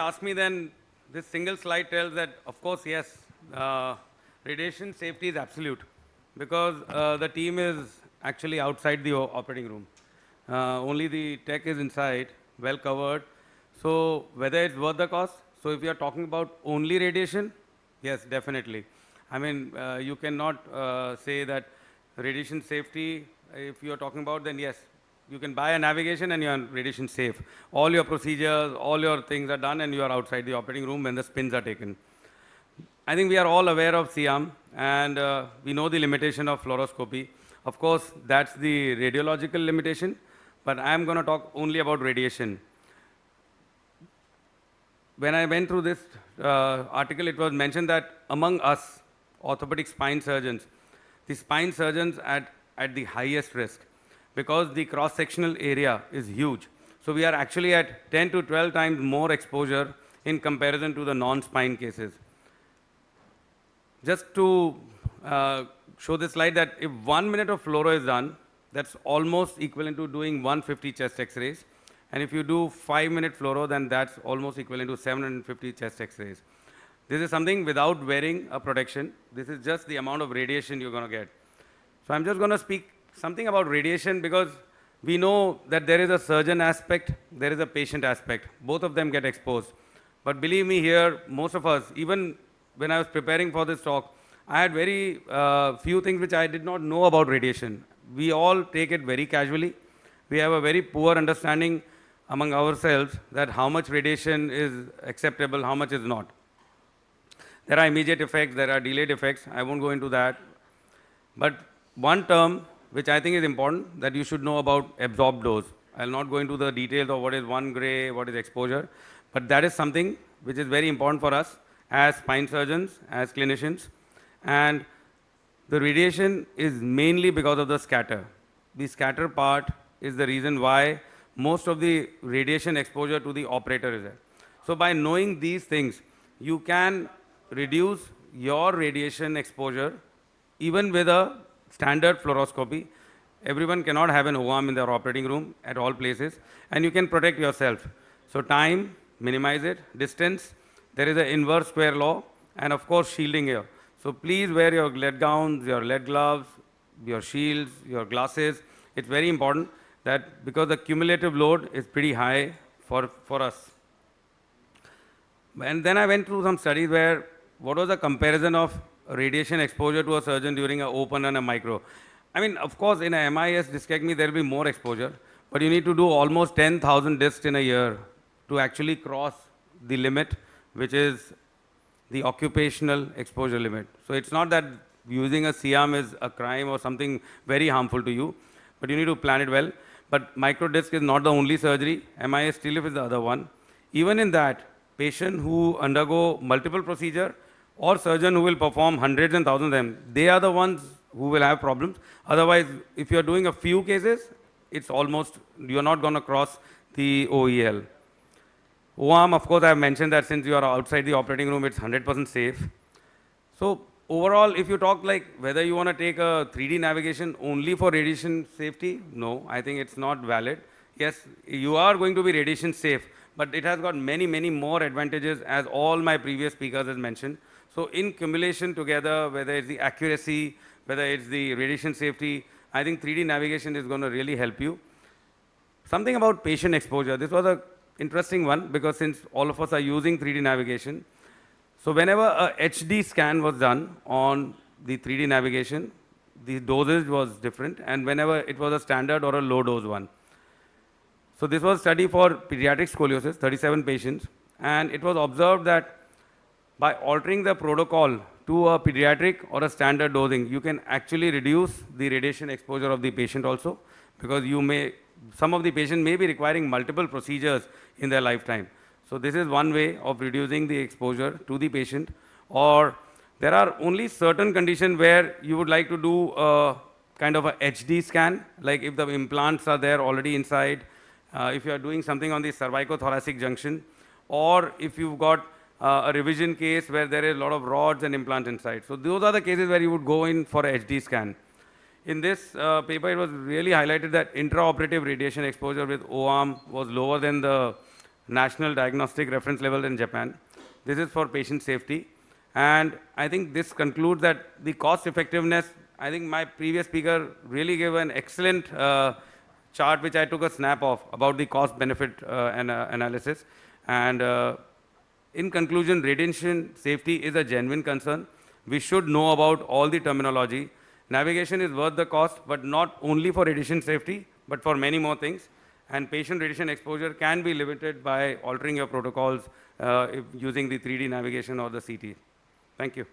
ask me, then this single slide tells that, of course, yes, radiation safety is absolute because the team is actually outside the operating room. Only the tech is inside, well covered. So whether it's worth the cost, so if you are talking about only radiation, yes, definitely. I mean, you cannot say that radiation safety, if you are talking about, then yes, you can buy a navigation and you are radiation safe. All your procedures, all your things are done and you are outside the operating room when the spins are taken. I think we are all aware of SIAM and we know the limitation of fluoroscopy. Of course, that's the radiological limitation, but I am going to talk only about radiation. When I went through this article, it was mentioned that among us, orthopedic spine surgeons, the spine surgeons at the highest risk because the cross-sectional area is huge. So we are actually at 10 to 12 times more exposure in comparison to the non-spine cases. Just to show this slide that if 1 minute of fluoro is done, that's almost equivalent to doing 150 chest x-rays. And if you do 5-minute fluoro, then that's almost equivalent to 750 chest x-rays. This is something without wearing a protection. This is just the amount of radiation you're going to get. So I'm just going to speak something about radiation because we know that there is a surgeon aspect, there is a patient aspect. Both of them get exposed. But believe me here, most of us, even when I was preparing for this talk, I had very few things which I did not know about radiation. We all take it very casually. We have a very poor understanding among ourselves that how much radiation is acceptable, how much is not. There are immediate effects, there are delayed effects. I won't go into that. But one term which I think is important that you should know about absorbed dose. I'll not go into the details of what is 1 gray, what is exposure, but that is something which is very important for us as spine surgeons, as clinicians. And the radiation is mainly because of the scatter. The scatter part is the reason why most of the radiation exposure to the operator is there. So by knowing these things, you can reduce your radiation exposure even with a standard fluoroscopy. Everyone cannot have an O-arm in their operating room at all places, and you can protect yourself. So time, minimize it. Distance, there is an inverse square law, and of course shielding here. So please wear your lead gowns, your lead gloves, your shields, your glasses. It's very important that because the cumulative load is pretty high for us. And then I went through some studies where what was the comparison of radiation exposure to a surgeon during an open and a micro. I mean, of course, in a MIS discectomy, there will be more exposure, but you need to do almost 10,000 discs in a year to actually cross the limit, which is the occupational exposure limit. So it's not that using a SIAM is a crime or something very harmful to you, but you need to plan it well. But microdisc is not the only surgery. MIS TLIF is the other one. Even in that, patient who undergo multiple procedure or surgeon who will perform hundreds and thousands of them, they are the ones who will have problems. Otherwise, if you are doing a few cases, it's almost, you're not going to cross the OEL. O-arm, of course, I have mentioned that since you are outside the operating room, it's 100% safe. So overall, if you talk like whether you want to take a 3D navigation only for radiation safety, no, I think it's not valid. Yes, you are going to be radiation safe, but it has got many, many more advantages as all my previous speakers has mentioned. So in cumulation together, whether it's the accuracy, whether it's the radiation safety, I think 3D navigation is going to really help you. Something about patient exposure. This was an interesting one because since all of us are using 3D navigation, so whenever a HD scan was done on the 3D navigation, the dosage was different, and whenever it was a standard or a low dose one. So this was a study for pediatric scoliosis, 37 patients, and it was observed that by altering the protocol to a pediatric or a standard dosing, you can actually reduce the radiation exposure of the patient also, because some of the patients may be requiring multiple procedures in their lifetime. So this is one way of reducing the exposure to the patient. Or there are only certain conditions where you would like to do a kind of a HD scan, like if the implants are there already inside, if you are doing something on the cervicothoracic junction, or if you've got a revision case where there is a lot of rods and implants inside. So those are the cases where you would go in for a HD scan. In this paper, it was really highlighted that intraoperative radiation exposure with O-arm was lower than the national diagnostic reference level in Japan. This is for patient safety. And I think this concludes that the cost effectiveness, I think my previous speaker really gave an excellent chart which I took a snap of about the cost benefit analysis. And in conclusion, radiation safety is a genuine concern. We should know about all the terminology. Navigation is worth the cost, but not only for radiation safety, but for many more things. And patient radiation exposure can be limited by altering your protocols using the 3D navigation or the CT. Thank you.